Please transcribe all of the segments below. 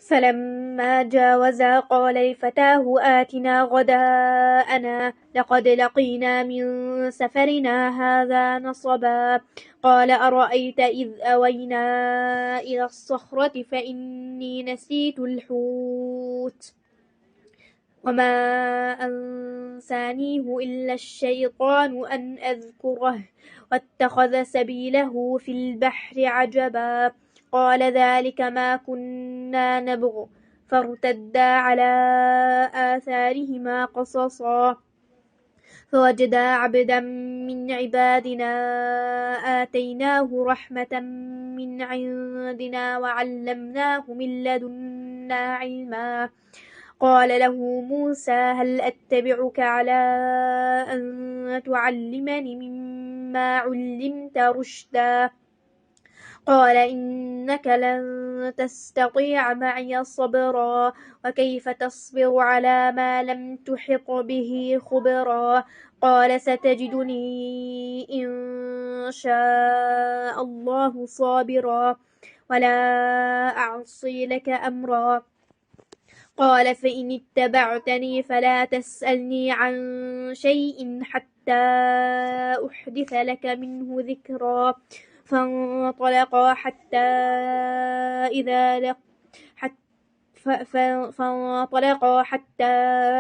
فلما جاوزا قال لفتاه آتنا غداءنا لقد لقينا من سفرنا هذا نصبا قال أرأيت إذ أوينا إلى الصخرة فإني نسيت الحوت وما أنسانيه إلا الشيطان أن أذكره واتخذ سبيله في البحر عجبا قال ذلك ما كنا نبغ فارتدا على آثارهما قصصا فوجدا عبدا من عبادنا آتيناه رحمة من عندنا وعلمناه من لدنا علما قال له موسى هل أتبعك على أن تعلمني مما علمت رشدا قال إنك لن تستطيع معي صبرا وكيف تصبر على ما لم تحط به خبرا قال ستجدني إن شاء الله صابرا ولا أعصي لك أمرا قال فإن اتبعتني فلا تسألني عن شيء حتى أحدث لك منه ذكرا فانطلقا حتى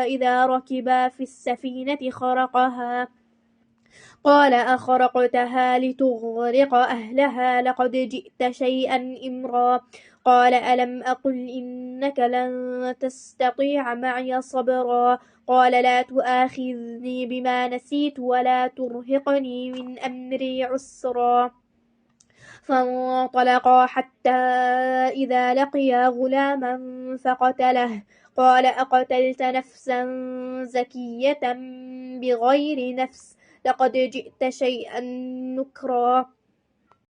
إذا ركبا في السفينة خرقها قال أخرقتها لتغرق أهلها لقد جئت شيئا إمرا قال ألم أقل إنك لن تستطيع معي صبرا قال لا تؤاخذني بما نسيت ولا ترهقني من أمري عسرا فانطلقا حتى إذا لقيا غلاما فقتله قال أقتلت نفسا زكية بغير نفس لقد جئت شيئا نكرا